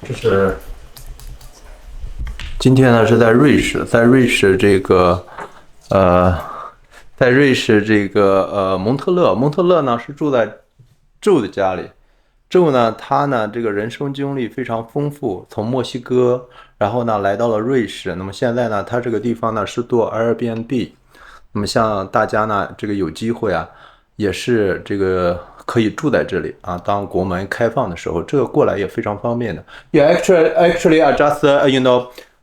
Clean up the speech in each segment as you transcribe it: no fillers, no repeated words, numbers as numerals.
这是今天呢是在瑞士，蒙特勒呢是住在Joe的家里。Joe呢，他呢这个人生经历非常丰富，从墨西哥，然后呢来到了瑞士。那么现在呢，他这个地方呢是做 Airbnb。那么像大家呢，这个有机会啊，也是这个可以住在这里啊。当国门开放的时候，这个过来也非常方便的。Yeah, actually, I just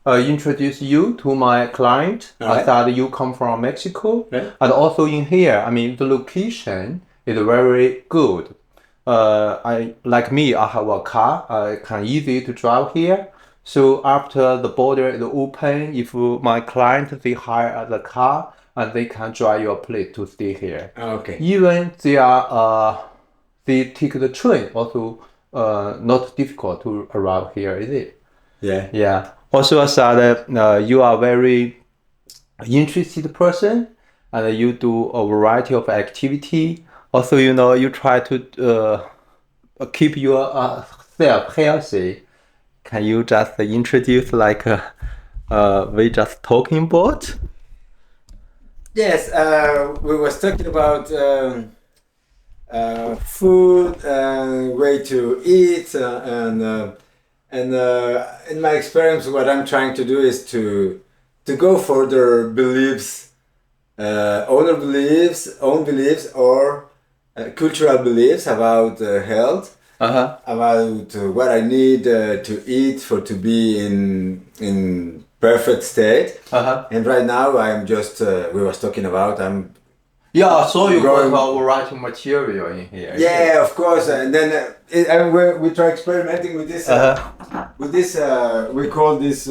introduce you to my client. I thought you come from Mexico, and also in here, I mean, the location is very good. I have a car. I can easy to drive here. So after the border is open, if my client they hire the car and they can drive your place to stay here. Okay. Even they take the train also not difficult to arrive here, is it? Yeah. Yeah. Also, I saw that you are very interested person and you do a variety of activity. Also, you try to keep yourself healthy. Can you just introduce we just talking about? Yes, we was talking about food and way to eat, and in my experience, what I'm trying to do is to go for their beliefs, own beliefs, or cultural beliefs about health, about what I need to eat to be in perfect state. And right now I'm just we was talking about I saw you got writing material in here. Yeah, of course. And then we try experimenting with this. We call this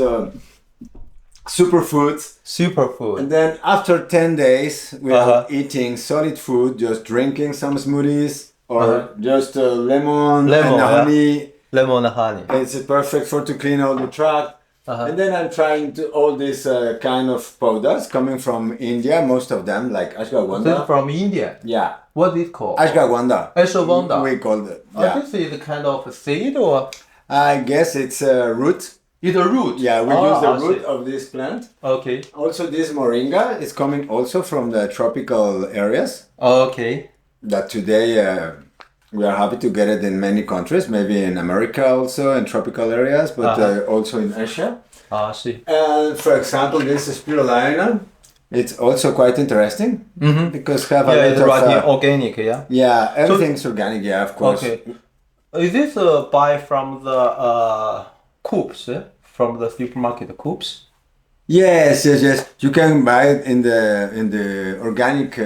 superfoods. Superfood. And then after 10 days, we are eating solid food, just drinking some smoothies or just lemon and honey. Lemon and honey. It's perfect to clean all the tract. And then I'm trying to all these kind of powders coming from India, most of them like ashwagandha. This is from India. Yeah. What is it called? Ashwagandha. Ashwagandha. We call it. Yeah. This is kind of a seed or? I guess it's a root. It's a root. Yeah, we use the root of this plant. Okay. Also, this moringa is coming also from the tropical areas. Okay. That today we are happy to get it in many countries, maybe in America also, in tropical areas, but also in Asia. I see. And for example, this is spirulina. It's also quite interesting because have a lot of organic, yeah. Yeah, everything's organic, yeah, of course. Okay. Is this buy from the coops, from the supermarket coops? Yes. You can buy it in the organic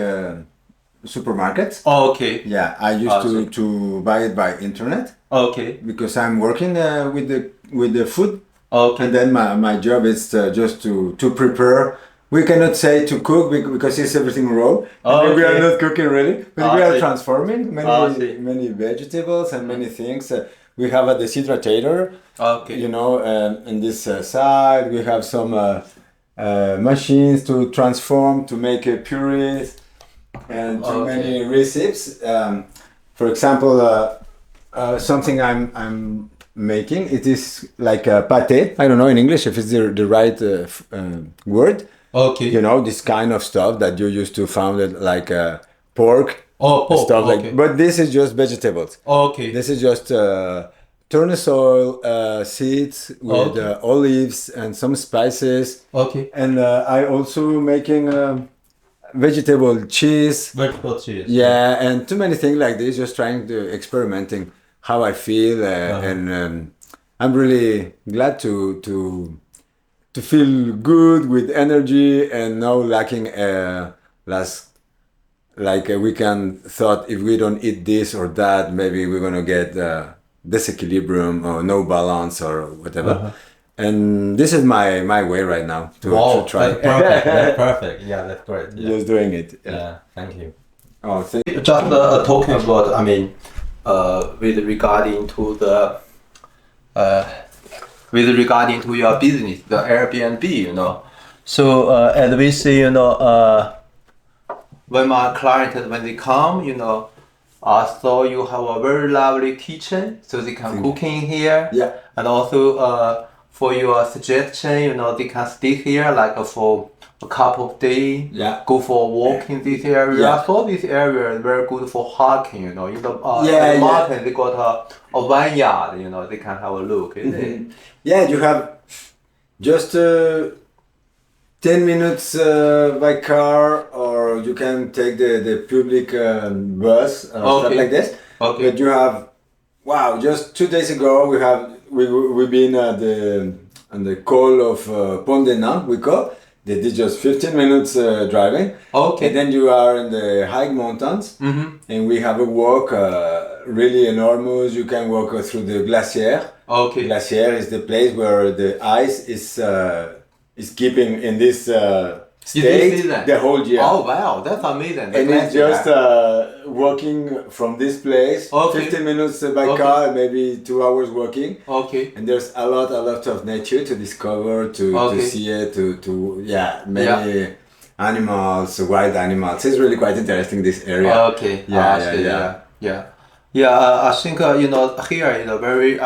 supermarkets. Oh, okay. Yeah, I used to buy it by internet. Okay. Because I'm working with the food. Okay. And then my job is just to prepare. We cannot say to cook because it's everything raw. We are not cooking really, but we are transforming many vegetables and many things. We have a deshydrator. Okay. In this side we have some machines to transform to make purees and many recipes. For example, something I'm making, it is like a pate. I don't know in English if it's the right word. Okay. This kind of stuff that you used to found it like pork. Pork. Stuff but this is just vegetables. Okay. This is just tournesol seeds with olives and some spices. Okay. And I also making vegetable cheese. Vegetable cheese. Yeah, and too many things like this. Just trying to experimenting how I feel, and I'm really glad to feel good with energy and no lacking we can thought if we don't eat this or that, maybe we're gonna get disequilibrium or no balance or whatever. And this is my way right now to try. That's perfect. That's perfect. Yeah, that's great. Yeah. Just doing it. Yeah, thank you. Oh, Just talking about, with regarding to your business, the Airbnb, So as we say, when my clients when they come, So you have a very lovely kitchen, so they can cook in here. Yeah. And also for your suggestion, they can stay here like for a couple of days. Yeah. Go for a walk in this area. Yeah. I thought this area is very good for hiking. In the in Yeah, the mountain, they got a vineyard. They can have a look. Isn't it? Yeah, you have just 10 minutes by car, or you can take the public bus or stuff like this. Okay. But you have, wow! Just 2 days ago, we've been at on the call of Pont des Nains. We call. They did just 15 minutes driving. Okay. And then you are in the high mountains, and we have a walk really enormous. You can walk through the glacier. Okay. Glacier is the place where the ice is keeping in this state the whole year. Oh wow, that's amazing. And it's just walking from this place, 15 minutes by car, maybe 2 hours walking. Okay. And there's a lot of nature to discover, to see it, many animals, wild animals. It's really quite interesting, this area. Okay. Yeah. I think here is a very,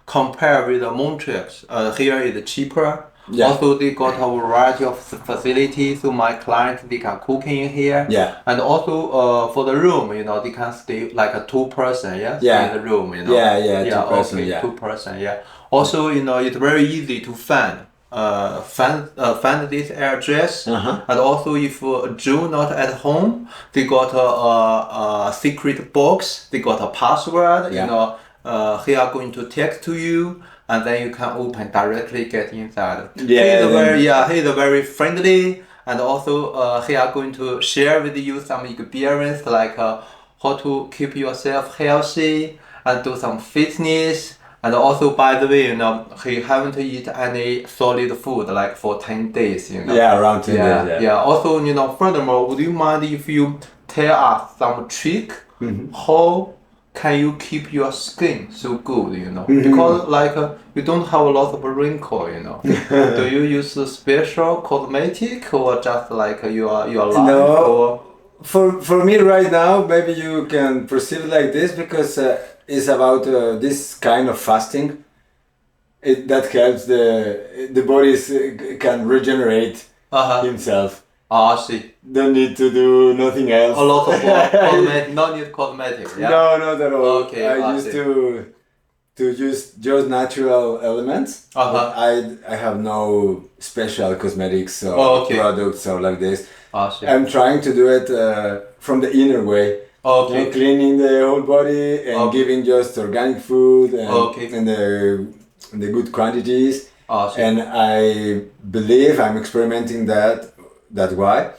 compared with the Montreux, here is cheaper. Yeah. Also, they got a variety of facilities, so my clients, they can cook in here. Yeah. And also for the room, they can stay like a 2-person, stay in the room, Yeah, 2-person, okay, 2-person, Also, it's very easy to find this address. And also, if Joe not at home, they got a secret box, they got a password, he are going to text to you, and then you can open directly, get inside. He's very friendly, and also he are going to share with you some experience like how to keep yourself healthy and do some fitness. And also, by the way, he haven't eaten any solid food like for 10 days. Yeah, around 10 days. Yeah. Also, furthermore, would you mind if you tell us some trick how can you keep your skin so good, because you don't have a lot of wrinkle, Do you use a special cosmetic or just like your life? No, for me right now, maybe you can perceive it like this, because it's about this kind of fasting. That helps the body can regenerate himself. I see. Don't need to do nothing else. A lot of cosmetic, not need cosmetics. Yeah? No, not at all. Okay, I used to use just natural elements. I have no special cosmetics or products or like this. I'm trying to do it from the inner way. Cleaning the whole body and giving just organic food and the good quantities. And I believe I'm experimenting that way.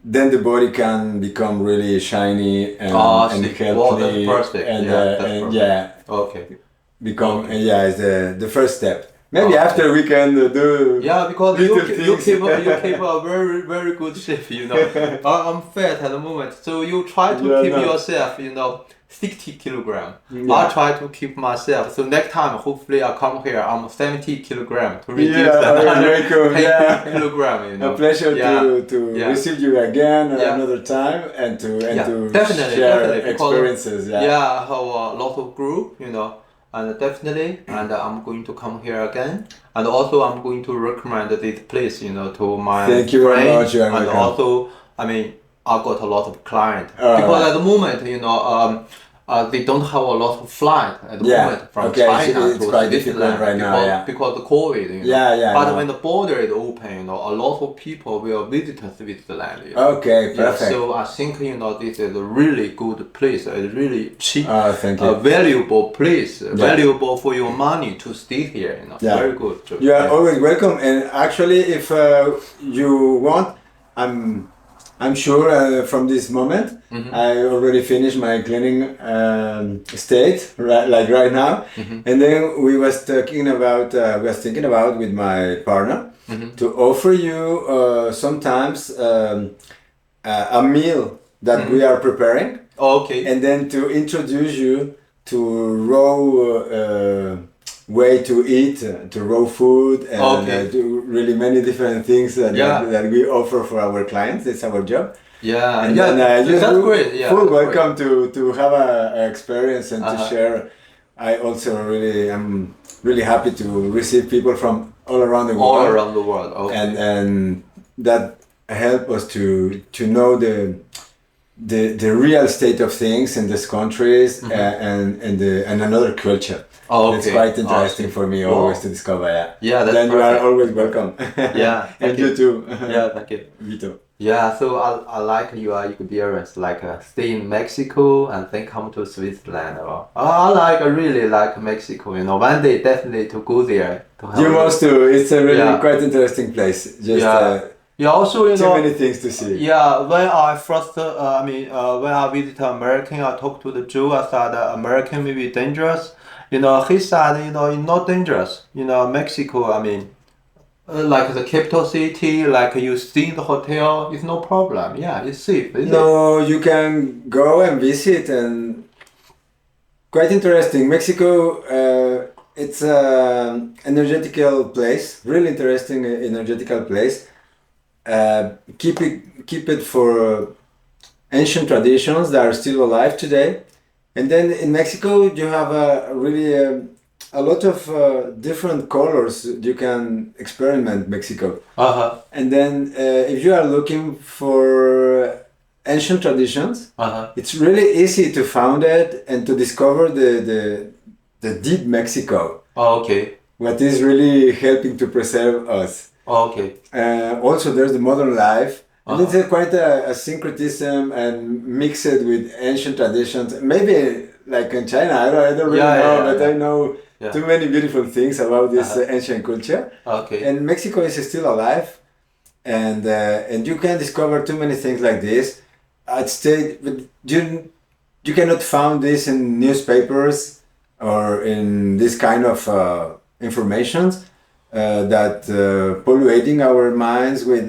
Then the body can become really shiny and healthy. Wow, that's perfect. Become is the first step. Maybe after we can do because you keep a very, very good shape, I'm fat at the moment, so you try to keep yourself, 60 kilogram. I try to keep myself, so next time hopefully I come here, I'm 70 kilogram to reduce another 10 kilogram. A pleasure to receive you again another time and to share experiences. I have a lot of group, and definitely, and I'm going to come here again. And also, I'm going to recommend this place, to my friends. Thank you very much. And also, I got a lot of clients because at the moment, they don't have a lot of flight at the moment from China it's to quite difficult right now, because of COVID. But when the border is open, a lot of people will visit Switzerland. Okay, perfect. So I think this is a really good place, a really cheap, thank valuable place, valuable for your money to stay here. Very good. You are always welcome. And actually, if you want, I'm sure from this moment I already finished my cleaning state right now, and then we was thinking about with my partner to offer you sometimes a meal that we are preparing, and then to introduce you to raw way to eat, to raw food, and to really many different things that we offer for our clients. It's our job. Yeah, And yeah, then, that's you're great. Yeah, full that's great. welcome to have a experience and to Uh-huh. share. I also really am really happy to receive people from all around the All world, around the world. Okay. and that help us to know the real state of things in these countries, and another culture. Oh, It's okay. quite interesting Awesome. for me Wow. always to discover. Yeah. Yeah, that's Then you are perfect. always welcome. Yeah, And thank you you. too. Yeah, thank you. Vito. Yeah, so I like your experience, like stay in Mexico and then come to Switzerland. Or, I really like Mexico. You know, one day definitely to go there to have. You must too. It's a really Yeah. quite interesting place. Just Yeah. Yeah. Also, you too know. many things to see. Yeah, when I first, when I visited American, I talked to the Jew. I said American may be dangerous. You know, he said, you know, it's not dangerous. You know, Mexico, like the capital city, like you stay in the hotel, it's no problem. Yeah, it's safe, isn't it? No, you can go and visit, and quite interesting. Mexico, it's an energetical place, really interesting energetical place. Keep it for ancient traditions that are still alive today. And then in Mexico, you have a lot of different colors you can experiment Mexico. Uh-huh. And then if you are looking for ancient traditions, Uh-huh. it's really easy to find it and to discover the deep Mexico, Oh, okay. what is really helping to preserve us. Oh, okay. Also, there's the modern life, and Uh-huh. it's quite a syncretism and mix it with ancient traditions. Maybe like in China, I don't really Yeah, know, yeah, but yeah. I know Yeah. too many beautiful things about this Uh-huh. ancient culture. Okay. And Mexico is still alive, and you can discover too many things like this. I'd say, but you cannot find this in newspapers or in this kind of informations that polluting our minds with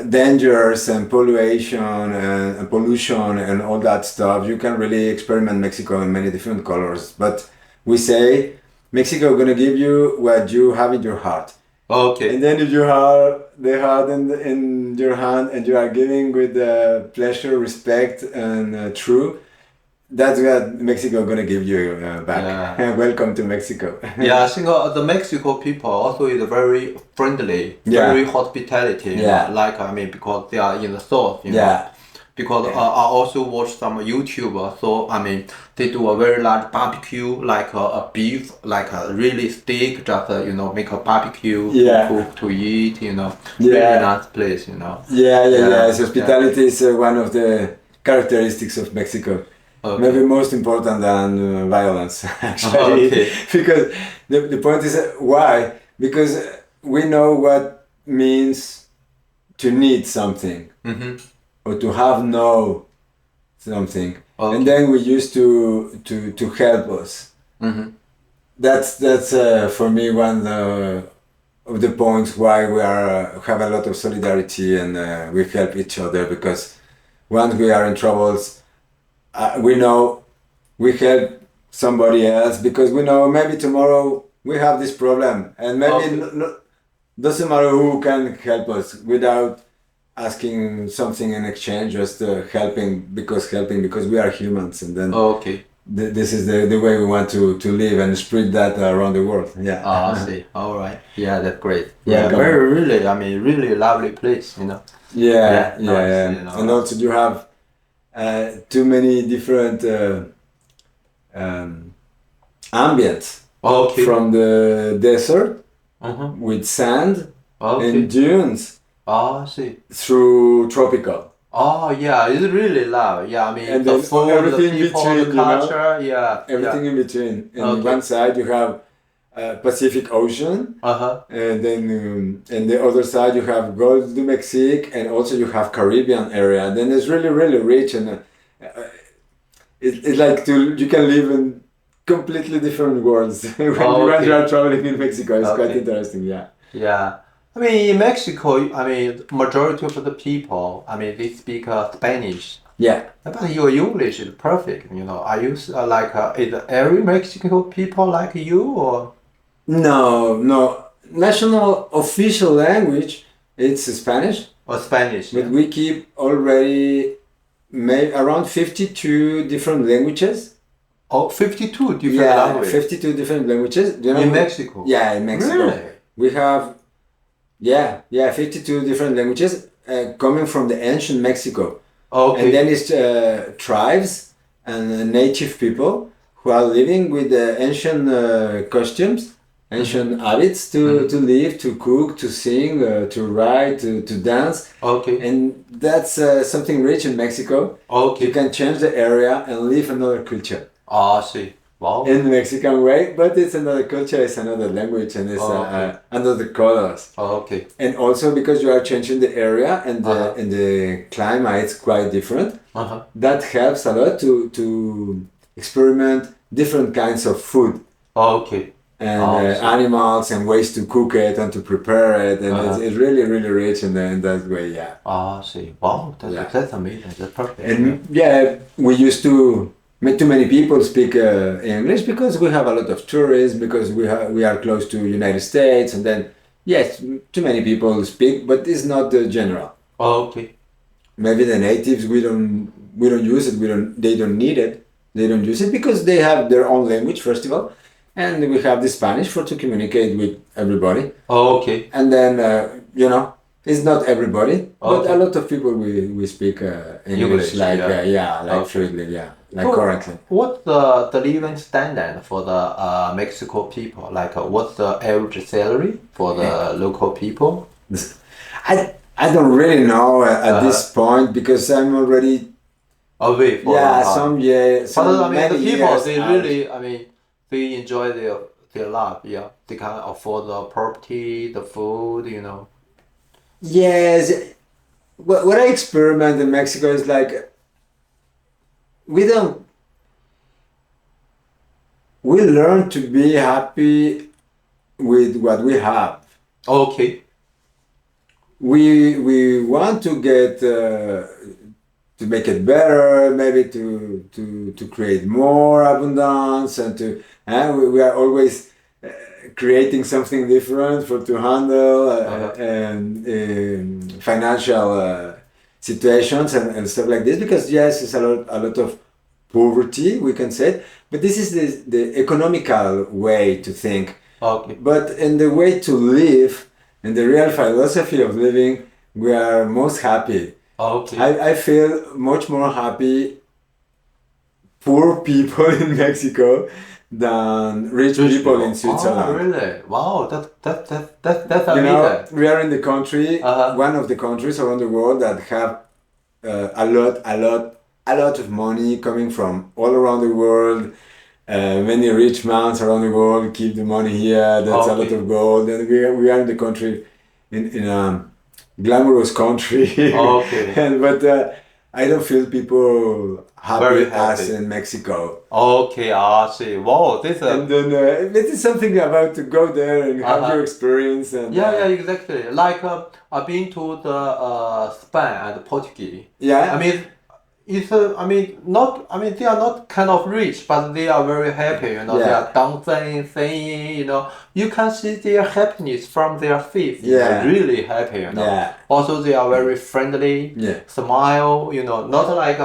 dangers and pollution and pollution and all that stuff. You can really experiment Mexico in many different colors. But we say Mexico gonna give you what you have in your heart. Okay. And then if you have the heart in your hand and you are giving with pleasure, respect, and true, that's what Mexico gonna give you back. Yeah. Welcome to Mexico. Yeah, I think the Mexico people also is very friendly, Yeah. very hospitality. You Yeah. know, like because they are in the south. You know. Yeah. Because I also watch some YouTuber, so they do a very large barbecue, like a beef, like a really steak, just you know, make a barbecue Yeah. to eat, you know, Yeah. really nice place, you know. Yeah. Yeah. Hospitality is one of the characteristics of Mexico. Okay. Maybe most important than violence, actually. Okay. Because the point is why? Because we know what means to need something Mm-hmm. or to have no something, Okay. and then we used to help us. Mm-hmm. That's for me one of the points why we are have a lot of solidarity and we help each other, because once we are in troubles, we know we help somebody else, because we know maybe tomorrow we have this problem, and maybe Okay. doesn't matter who can help us without asking something in exchange, just helping because we are humans, and then Okay. this is the way we want to live and spread that around the world. Yeah. I see. All right. Yeah, that's great. Yeah, Welcome. really lovely place, you know. Yeah, Yeah, nice, you know. and also you have too many different ambience Okay. from the desert Uh-huh. with sand Okay. and dunes I see. through tropical. Oh yeah, it's really loud. Yeah, And the then food, the everything people, between, the you know, culture. Yeah. Everything in between. And Okay. one side you have Pacific Ocean, Uh-huh. and then and the other side you have Gulf du Mexique, and also you have Caribbean area. And then it's really rich, and it's like you can live in completely different worlds when Okay. you are traveling in Mexico. It's quite Okay. interesting. Yeah. Yeah. In Mexico, majority of the people, they speak Spanish. Yeah. But your English is perfect, you know. Are you is every Mexico people like you or? No. National official language it's Spanish. or Spanish. but we keep already around 52 different languages. Oh, 52 different Yeah, languages. 52 different languages. Do you know In Mexico? Yeah, in Mexico. Really? We have, 52 different languages coming from the ancient Mexico. Okay. And then it's tribes and native people who are living with ancient costumes, ancient habits to live, to cook, to sing, to write, to dance. Okay. And that's something rich in Mexico. Okay. You can change the area and live another culture. I see. Wow. In the Mexican way, but it's another culture, it's another language, and it's another colors. Okay. And also because you are changing the area and the climate is quite different, that helps a lot to experiment different kinds of food. Okay. And animals and ways to cook it and to prepare it, and it's really, really rich in that way, yeah. I see. Wow, that's amazing. That's perfect. And we used to. Too many people speak English because we have a lot of tourists, because we are close to United States, and then yes, too many people speak, but it's not the general. Okay. Maybe the natives we don't use it. They don't need it. They don't use it because they have their own language first of all, and we have the Spanish to communicate with everybody. Okay. And then it's not everybody, but a lot of people we speak English like fluently, currently. What's the living standard for the Mexico people? Like, what's the average salary for the local people? I don't really know at this point because I'm already away for some years. But the people they really they enjoy their life. Yeah, they can afford the property, the food. Yes, what I experiment in Mexico is like we learn to be happy with what we have. Okay. We want to get to make it better, maybe to create more abundance, and we are always creating something different to handle financial situations and stuff like this, because yes, it's a lot of poverty, we can say, but this is the economical way to think. Okay. But in the way to live, in the real philosophy of living, we are most happy. Okay. I feel much more happy poor people in Mexico than rich people in Switzerland. Oh, really? Wow, that's amazing. We are in the country, one of the countries around the world that have a lot of money coming from all around the world. Many rich men around the world keep the money here. That's a lot of gold, and we are in the country, in a glamorous country. Okay. But I don't feel people Very happy happy. as in Mexico. Okay, I see. Wow, this And then it is something about to go there and have your experience. And yeah, exactly. Like I've been to the Spain and Portugal. yeah. They are not kind of rich, but they are very happy. They are dancing, singing. You can see their happiness from their face. Yeah. Really happy. Yeah. Also, they are very friendly. Yeah. Smile. Not like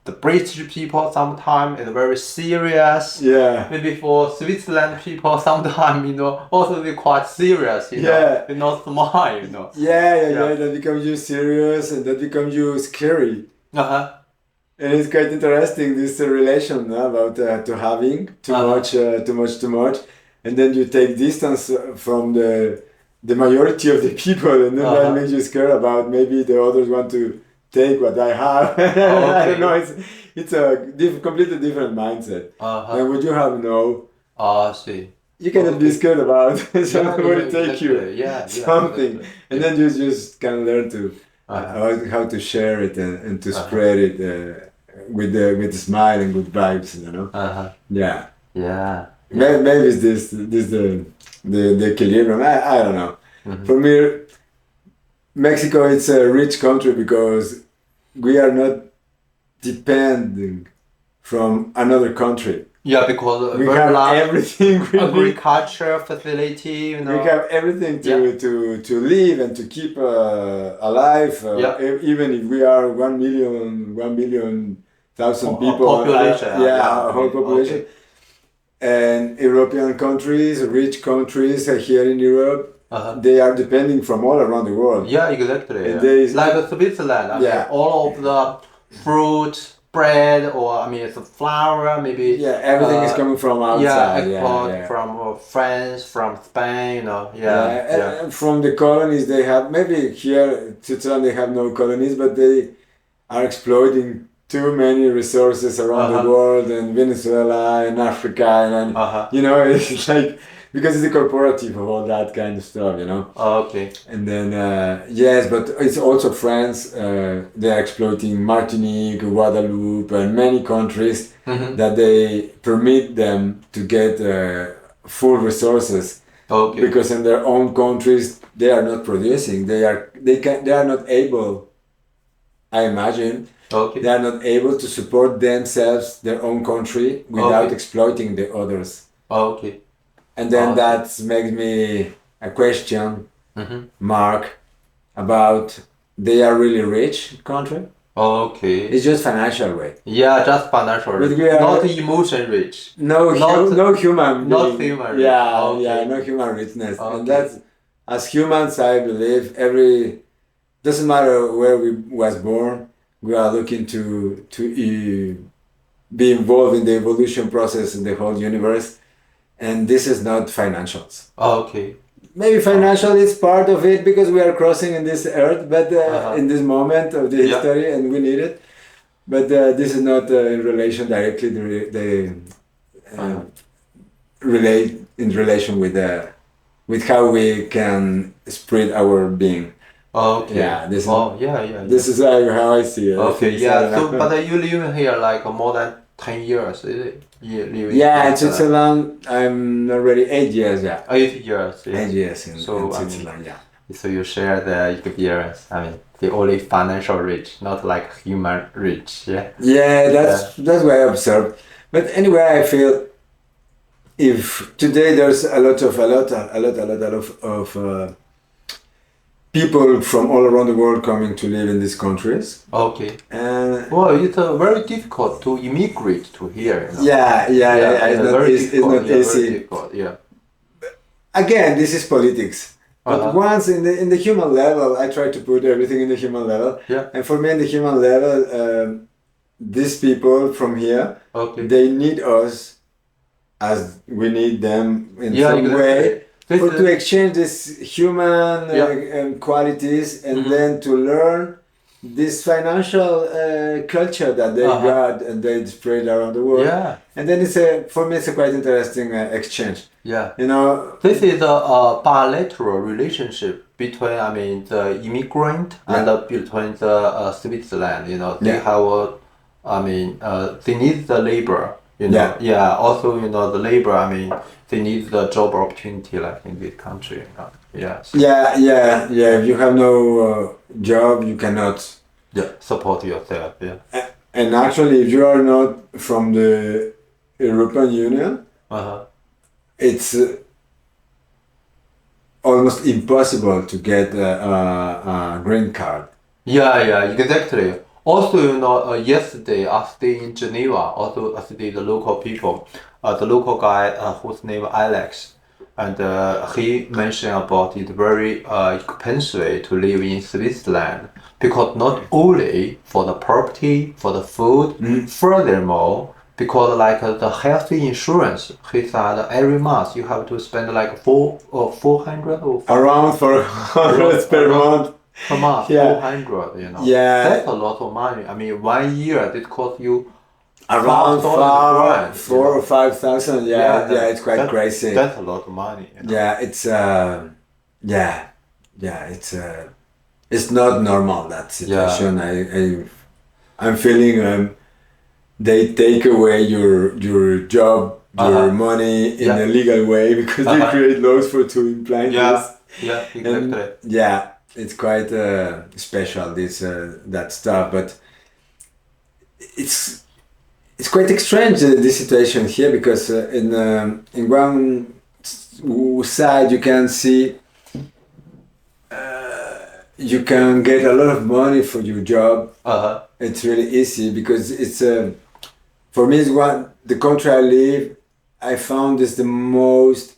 the British people sometimes is very serious. Yeah. Maybe for Switzerland people sometimes also they're quite serious. Yeah. They not smile. Yeah. That becomes you serious, and that becomes you scary. And it's quite interesting, this relation about to having too much, and then you take distance from the majority of the people, and then that makes you scared about maybe the others want to take what I have. I don't know. It's a completely different mindset. And what you have see. You cannot be scared about someone will take you something, exactly. and then you just can learn to how to share it and to spread it. With the smile and good vibes, Yeah. Maybe it's this the equilibrium. I don't know. For me, Mexico it's a rich country because we are not depending from another country. Yeah, because We very have large everything. We need. agriculture facility, you know. We have everything to live and to keep alive. Even if we are 1,000,000 people. Population. Whole population. Okay. And European countries, rich countries here in Europe, they are depending from all around the world. Yeah, exactly. And they- Like Switzerland, I mean, all of the fruit, bread, or I mean, it's flour, maybe. Yeah, everything is coming from outside. Export from France, from Spain, you know. And from the colonies they have, maybe here Switzerland they have no colonies, but they are exploiting too many resources around the world, and Venezuela and Africa, and you know, it's like, because it's a corporative of all that kind of stuff, you know. Okay. And then yes, but it's also France. They are exploiting Martinique, Guadeloupe, and many countries that they permit them to get full resources. Okay. Because in their own countries they are not producing. They are not able. I imagine. Okay. They are not able to support themselves, their own country, without exploiting the others. Okay. And then that makes me a question mark about they are really rich country. Okay. It's just financial way. Yeah, just financial rich, we are- not emotion rich. No human. Not being. human rich. Yeah, Okay. no human richness. Okay. And that's, as humans, I believe doesn't matter where we was born. We are looking to be involved in the evolution process in the whole universe, and this is not financials. Okay. Maybe financial is part of it because we are crossing in this earth, but in this moment of the history, and we need it. But this is not in relation directly. Relate in relation with how we can spread our being. Okay. Yeah, this is. This is how I see it. Okay. Yeah. So, but you live here like more than 10 years, is it? You live in Switzerland, I'm already 8 years. Yeah. 8 years. Yeah. 8 years in I Switzerland. mean, so you share the experience. I mean, the only financial rich, not like human rich. Yeah. Yeah, that's what I observe. But anyway, I feel if today there's a lot of people from all around the world coming to live in these countries. Okay. And well, it's very difficult to immigrate to here. You know? It's not easy. Very difficult, yeah. Again, this is politics. But once in the human level, I try to put everything in the human level. Yeah. And for me, in the human level, these people from here, they need us as we need them in some way. To exchange these human qualities, and then to learn this financial culture that they got and they spread around the world. Yeah. And then for me it's a quite interesting exchange. Yeah. You know. This is a bilateral relationship between, I mean, the immigrant and between the Switzerland. You know, they have, they need the labor. You know, also, you know, the labor, I mean, they need the job opportunity like in this country, you know. If you have no job, you cannot support yourself, and actually, if you are not from the European Union, it's almost impossible to get a green card. Yeah, exactly. Also, you know, yesterday I stayed in Geneva. Also, I stayed the local people. The local guy whose name Alex, and he mentioned about it very expensive to live in Switzerland because not only for the property, for the food, furthermore, because like the health insurance, he said every month you have to spend like 400 or around 400 per month. Per month, 400, you know. Yeah. That's a lot of money. I mean, 1 year, it costs you around 4,000 or 5,000. It's quite crazy. That's a lot of money. You know? Yeah, it's it's not normal, that situation. I'm feeling they take away your job, your money in a legal way because they create laws to implement this. Yeah, exactly. And, it's quite special, that stuff, but it's quite strange this situation here because in one side you can see you can get a lot of money for your job. It's really easy because it's for me it's the country I live I found is the most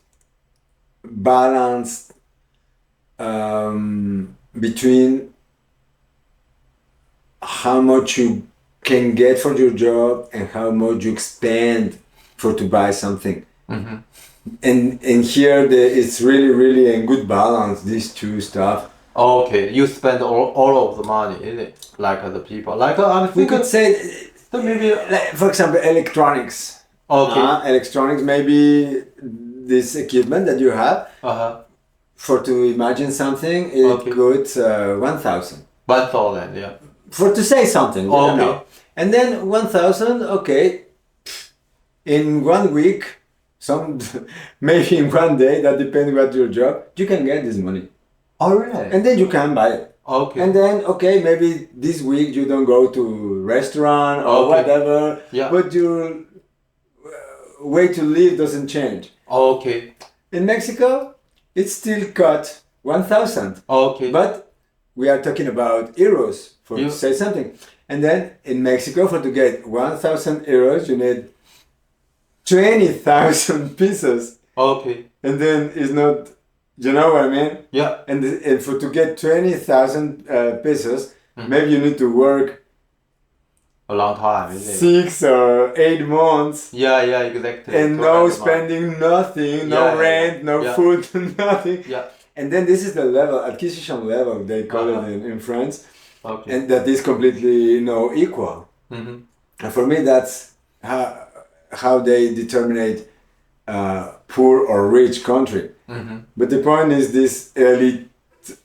balanced between how much you can get for your job and how much you spend for to buy something. And here it's really a good balance, these two stuff. Okay, you spend all of the money, is it? Like the people, like I We think could say maybe. like, for example, electronics. Okay. Electronics, maybe this equipment that you have for to imagine something it costs 1,000. 1,000, yeah. For to say something, you don't know. And then 1,000, okay, in 1 week, maybe in 1 day, that depends what your job, you can get this money. Oh, really? And then you can buy it. Okay. And then, okay, maybe this week you don't go to restaurant or whatever, but your way to live doesn't change. Okay. In Mexico, it's still cut 1,000. Okay. But we are talking about euros for to say something. And then in Mexico, for to get 1,000 euros, you need 20,000 pesos. Okay. And then it's not, you know what I mean? Yeah. And for to get 20,000 pesos, maybe you need to work A long time, is it? 6 or 8 months. Yeah, exactly. And no spending nothing, no rent, no food, nothing. Yeah. And then this is the level, acquisition level, they call it in France. Okay. And that is completely equal. And for me, that's how they determine poor or rich country. But the point is this elite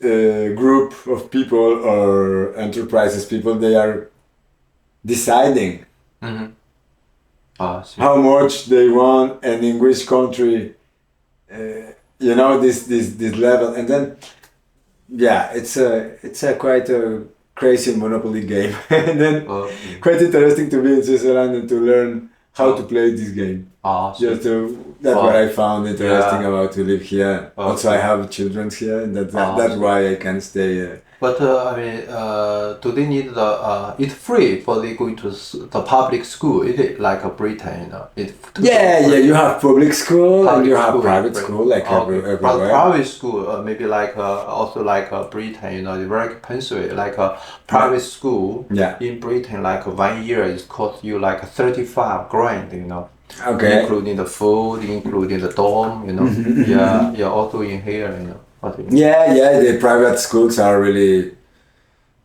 group of people or enterprises people, they are deciding how much they want and in which country, this level. And then, it's a quite a crazy monopoly game. And then quite interesting to be in Switzerland and to learn how to play this game. That's what I found interesting about to live here. Also, I have children here, and that's why I can stay. But do they need it's free for they going to the public school? Is it like a Britain? You have public school and you have private school like everywhere. But private school, maybe like also like Britain, very expensive. Like a private school in Britain, like 1 year is cost you like 35 grand, Okay. Including the food, including the dorm, also in here, The private schools are really.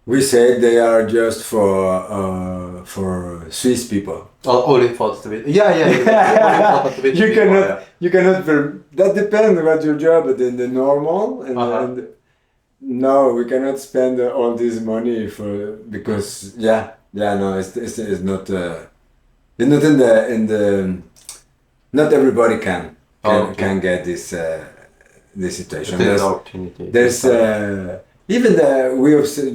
We say they are just for Swiss people. Only for Swiss. Only for You cannot. That depends on what your job, but in the normal and no, we cannot spend all this money because it's not. It's not in the. Not everybody can get this situation. There's even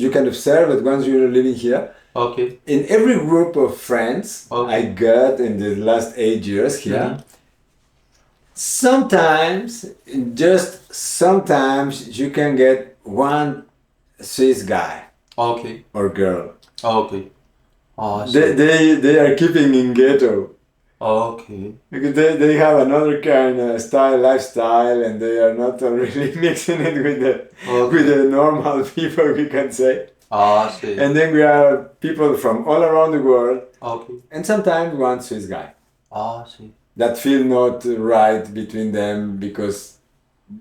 you can observe that once you're living here. Okay. In every group of friends I got in the last 8 years here, sometimes you can get one Swiss guy. Okay. Or girl. Okay. They are keeping in ghetto. Okay. Because they have another kind of lifestyle, and they are not really mixing it with the normal people, we can say. See. And then we are people from all around the world. Okay. And sometimes one Swiss guy. See. That feel not right between them because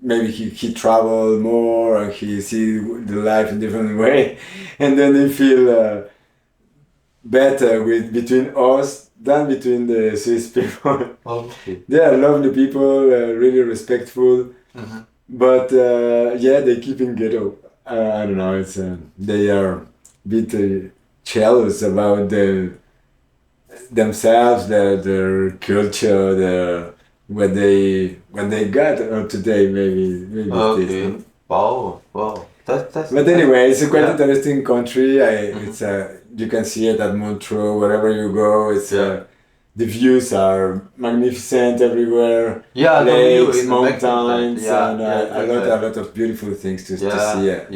maybe he travel more and he see the life in different way, and then they feel better between us than between the Swiss people. Okay. They are lovely people, really respectful, but they keep in ghetto. I don't know. It's they are a bit jealous about themselves, their culture, what they got today. Maybe. Okay. Wow. That's. But anyway, it's a quite interesting country. It's you can see it at Montreux, wherever you go. the views are magnificent everywhere. Yeah, the view Lakes, is mountains, magnificent. Yeah, and yeah, a lot of beautiful things to see.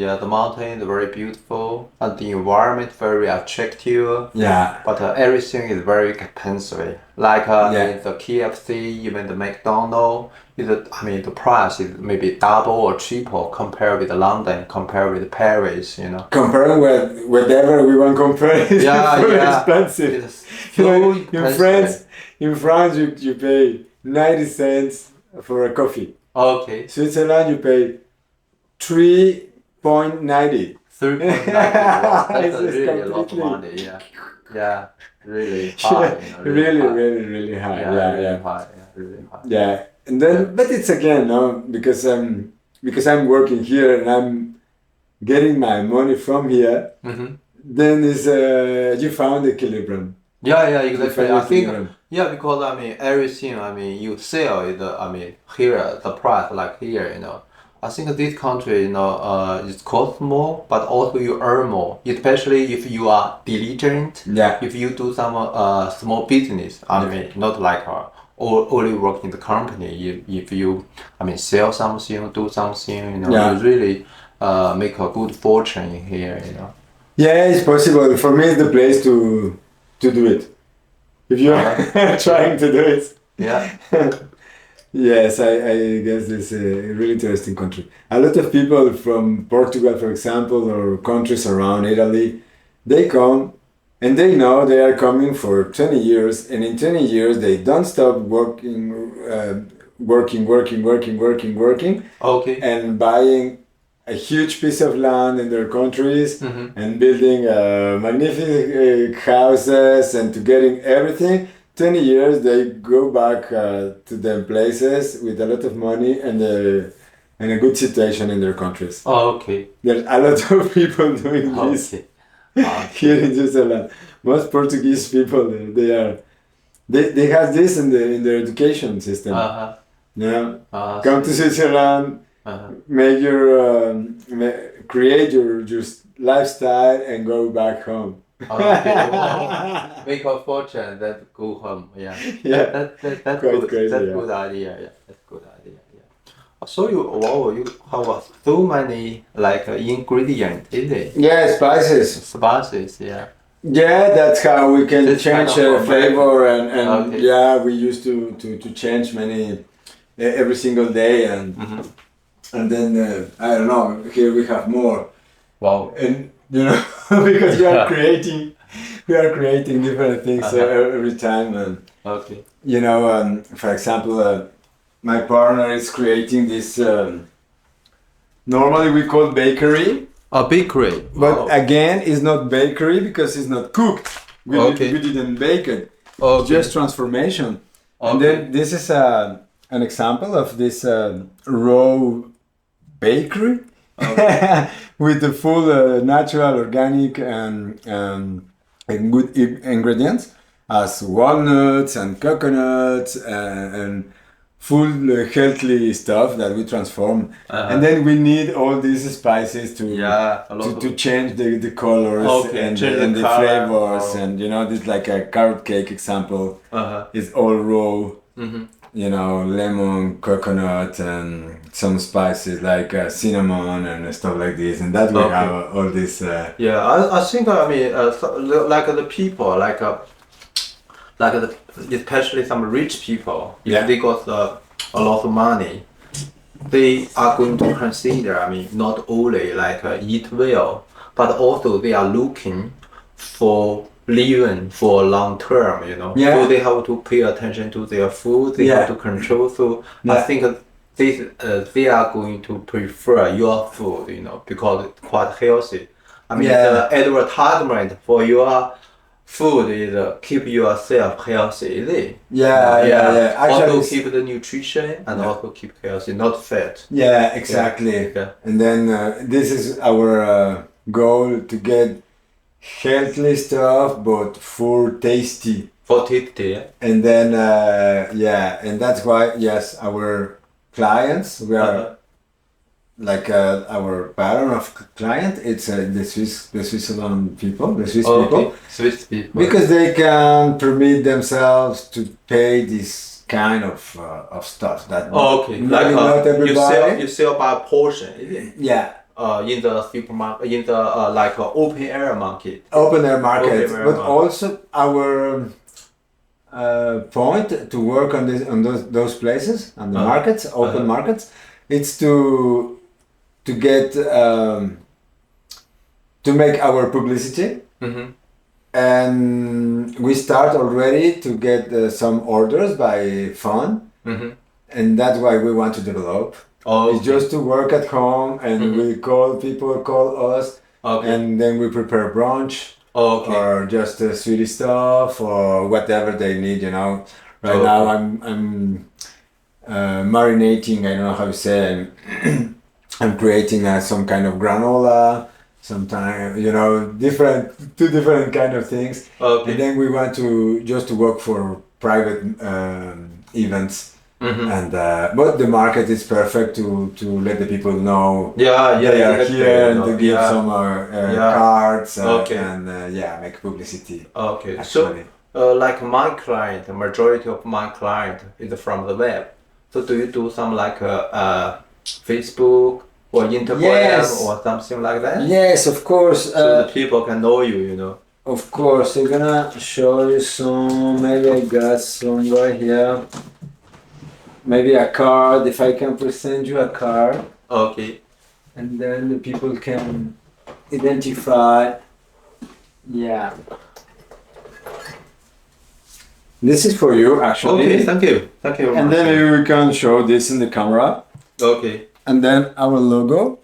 yeah, the mountain is very beautiful and the environment very attractive. Yeah. But everything is very expensive. Like the KFC, even the McDonald's, the price is maybe double or triple compared with London, compared with Paris, you know. Comparing with whatever we want to compare, it's expensive. It's so expensive. In France, you pay 90 cents for a coffee. Okay. Switzerland, you pay 3.90. 3.90. That's really a lot of money. Yeah. Yeah. Really high. Really high. Really high. Really high. Yeah. And then, but it's again, no, because I'm working here and I'm getting my money from here. Mm-hmm. Then is you found the equilibrium. Yeah, exactly. I think equilibrium. because everything you sell is here the price like here, you know. I think this country, it costs more, but also you earn more, especially if you are diligent. Yeah. If you do some small business, not like only work in the company. If you sell something, do something, you really make a good fortune in here, you know. Yeah, it's possible. For me, it's the place to do it. If you're trying to do it. Yeah. Yes, I guess it's a really interesting country. A lot of people from Portugal, for example, or countries around Italy, they come and they know they are coming for 20 years, and in 20 years they don't stop working, Okay. and buying a huge piece of land in their countries and building magnificent houses and to getting everything. 20 years they go back to their places with a lot of money and a good situation in their countries. Okay. There's a lot of people doing this here in Switzerland. Most Portuguese people, they have this in their education system. Come to Switzerland, make your create your lifestyle and go back home. Make a fortune, then go home. Yeah. That's Quite good. crazy, That's yeah. good idea. Yeah. That's good idea. Yeah. So you have so many ingredients, is it? Yeah, spices. Spices. Yeah. Yeah, that's how we can It's change kind of flavor and Okay. yeah, we used to change many every single day and then I don't know. Here we have more. Wow. And because we are creating different things every time and Okay. for example my partner is creating this normally we call bakery, A bakery. but again it's not bakery because it's not cooked. We didn't bake it. Just transformation. And then this is an example of this raw bakery. With the full natural, organic and good ingredients as walnuts and coconuts and full healthy stuff that we transform. And then we need all these spices to change the colors and the flavors. And this like a carrot cake example is all raw. Lemon, coconut, and some spices like cinnamon and stuff like this, and that we have all this. I think like the people, especially some rich people, if they got a lot of money, they are going to consider, not only eat well, but also they are looking for living for long term, So they have to pay attention to their food, they have to control. So I think they are going to prefer your food, because it's quite healthy. The advertisement for your food is keep yourself healthy, is it? Yeah. Actually, also keep the nutrition and also keep healthy, not fat. Yeah, exactly. Yeah. And then this is our goal to get healthy stuff, but for tasty. For tasty, yeah. And then and that's why our clients our pattern of client, it's the Switzerland people, the Swiss Okay. people, Swiss people. because they can permit themselves to pay this kind of stuff that Okay. maybe Like not everybody. you sell by portion, is it? Yeah, In the supermarket, in the like open air market. open air market, Open air but market. also our point to work on those places, on the markets, open markets, it's to get to make our publicity. Mm-hmm. And we start already to get some orders by phone, Mm-hmm. and that's why we want to develop. Oh, It's just to work at home, and we call us, okay. and then we prepare brunch Okay. or just sweetie stuff or whatever they need. Right Okay. now I'm marinating. I don't know how to say. I'm creating some kind of granola. Sometimes two different kind of things. Okay. And then we want to work for private events. Mm-hmm. And but the market is perfect to let the people know Yeah, they are that's here great, and to give yeah. some Yeah. cards Okay. and make publicity. Okay. Actually. So, like my client, the majority of my client is from the web. So, do you do some like Facebook or Instagram Yes. or something like that? Yes, of course. So the people can know you. Of course, I'm gonna show you some. Maybe I got some right here. Maybe a card. If I can present you a card, Okay. and then the people can identify. Yeah. This is for you, actually. Okay. Thank you. Thank you very And much. then maybe we can show this in the camera. Okay. And then our logo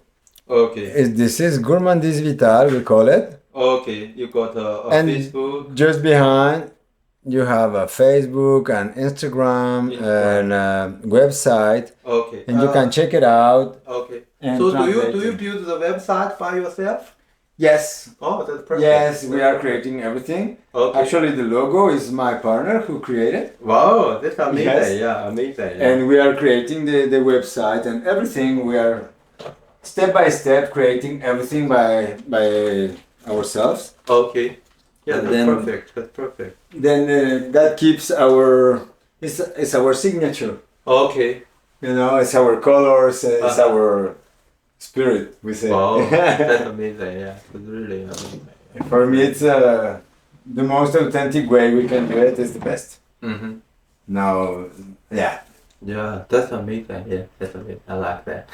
Okay. this is Gourmandise Vital, we call it. Okay. You got a And Facebook. just behind you have a Facebook and Instagram and a website, Okay. and you can check it out. Okay. And So translate do you it. build the website by yourself? Yes, Oh, that's perfect. yes, we are creating everything. Okay. Actually, the logo is my partner who created, Wow, that's amazing. Yes. Yeah, amazing. Yeah. and we are creating the website and everything. We are step by step creating everything by ourselves. Okay. Yeah, And that's then- perfect. That's perfect. Then that keeps it's our signature. Okay. It's our colors, it's our spirit. We say. Wow, that's amazing. Yeah, it's really amazing. For me, it's the most authentic way we can do it is the best. Mm-hmm. Now, yeah, Yeah, that's amazing. Yeah, that's amazing. I like that.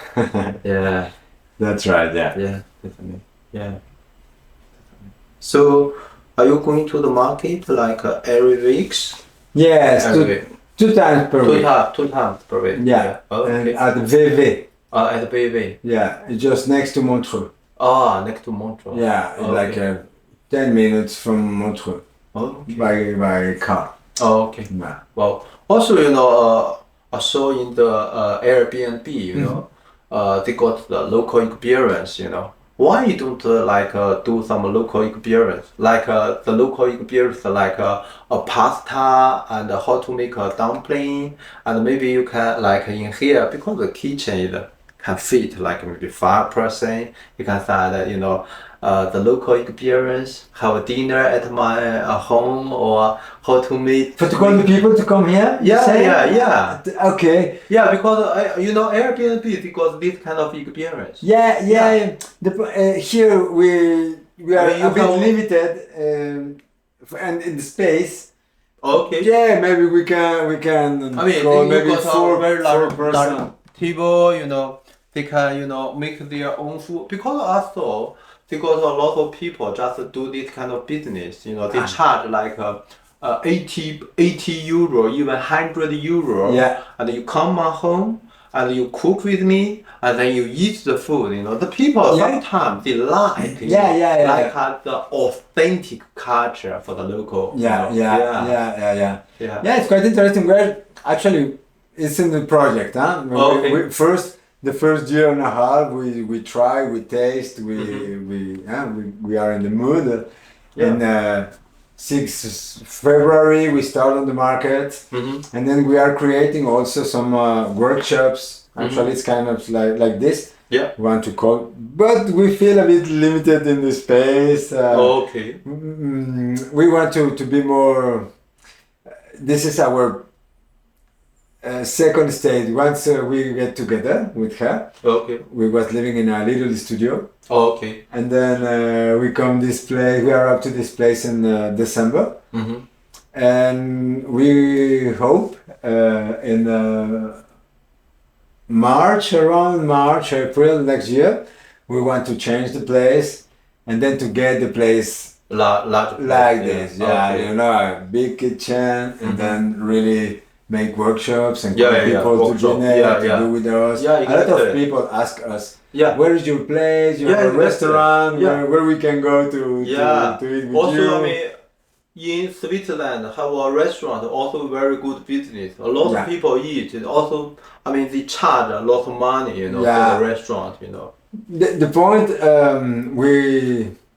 Yeah, that's right. Yeah. yeah, that's amazing. Yeah. So, are you going to the market like every week? Yes, Every week. two times per week. Two times per week. Yeah. Okay. And at VV. At BV. Yeah, it's just next to Montreux. Ah, next to Montreux. Yeah, Okay. like 10 minutes from Montreux Okay. by car. Oh, okay. Yeah. Well, also, I saw in the Airbnb, they got the local experience, Why you don't do some local experience? Like the local experience, like a pasta and how to make a dumpling, and maybe you can like in here because the kitchen can fit like maybe 5 person. You can start, the local experience, have a dinner at my home or how to meet. But to call the people to come here? you Yeah, say? yeah. Okay. Yeah, because Airbnb because this kind of experience. Yeah. Here we are You a bit have- limited, and in the space. Okay. Yeah, maybe we can I mean, call you maybe got four a very large person. table, they can, make their own food. Because also, because a lot of people just do this kind of business, they charge like 80 euro, even 100 euro. Yeah. And you come at home and you cook with me and then you eat the food, The people Yeah. sometimes they like, Yeah. like the authentic culture for the local. Yeah. Yeah. Yeah, it's quite interesting. Actually, it's in the project, huh? Okay. The first year and a half, we try, we taste, we are in the mood. Yeah. In 6 February, we start on the market, and then we are creating also some workshops. Actually, it's kind of like this. Yeah. We want to call, but we feel a bit limited in the space. Okay. We want to be more. This is our second stage. Once we get together with her, Okay. we was living in a little studio, Okay. and then we come this place. We are up to this place in December, Mm-hmm. and we hope in around March, April next year, we want to change the place, and then to get the place Large like this. Yeah, Okay. you know, a big kitchen, and then really make workshops and Yeah, call yeah, yeah. people to Workshop. dinner, Yeah, to yeah. do with us. Yeah, A lot of exactly. people ask us, Yeah. where is your place? You Yeah, have a exactly. restaurant Yeah. where we can go to Yeah. eat with Also, you. I mean, in Switzerland, have a restaurant also very good business. A lot Yeah. of people eat. And also, I mean, they charge a lot of money, you know, Yeah. for the restaurant, you know. The point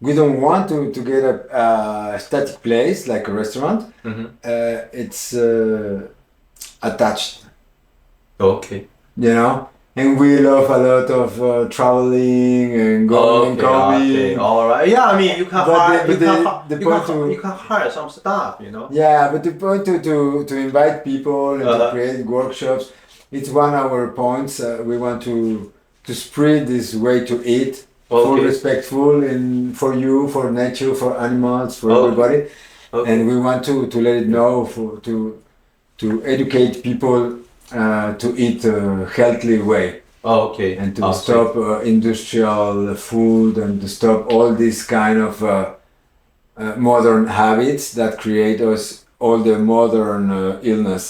we don't want to get a static place like a restaurant. Mm-hmm. It's attached, Okay. you know, and we love a lot of traveling and going and coming. Okay. All right. Yeah, I mean, you can But hire. the point to- You can hire some staff, you know. Yeah, but the point to invite people and to Uh-huh. create workshops, it's one of our points. We want to spread this way to eat, full Okay. respectful in for you, for nature, for animals, for Okay. everybody, Okay. and we want to let it know to educate people to eat a healthy way Okay. and to Okay. stop industrial food and to stop all these kind of modern habits that create us all the modern illness.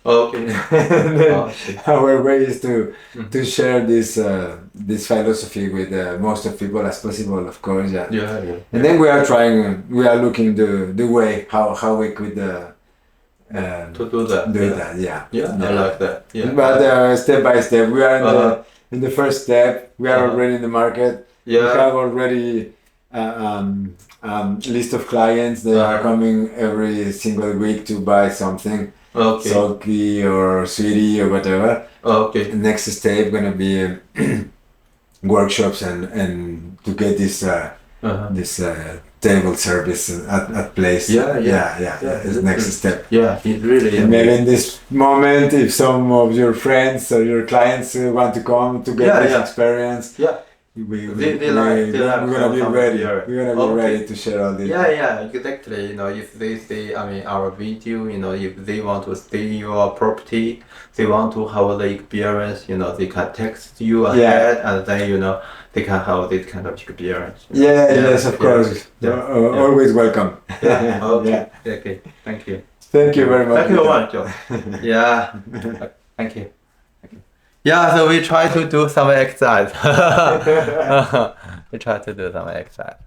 Okay. And then Okay. our way is to share this philosophy with most of people as possible, of course. Yeah. Yeah. Yeah. And then we are trying, we are looking the way how we could To do that. do Yeah. that. Yeah. Yeah. I like that. Yeah. But step by step, we are Uh-huh. in the first step. We are Uh-huh. already in the market. We Yeah. have already list of clients. They are Uh-huh. coming every single week to buy something, Okay. salty or sweetie or whatever. Okay. The next step gonna be workshops and to get this Uh-huh. this table service at place. Yeah. Is the next step. Yeah. It really. And maybe in this moment, if some of your friends or your clients want to come to get Yeah, this yeah. experience, Yeah. we're like gonna be something ready. here. We're gonna be Okay. ready to share all this. Yeah, exactly. You know, if they see, I mean, our video, you know, if they want to stay in your property, they want to have the experience, you know, they can text you ahead, and then, you know, they can have this kind of experience. Yes, of course. Yeah. Always welcome. Yeah. Okay. Yeah. Okay. Thank you. Thank you very much. Thank you very much. Joe. Yeah. Thank you. Yeah, so we try to do some exercise. We try to do some exercise.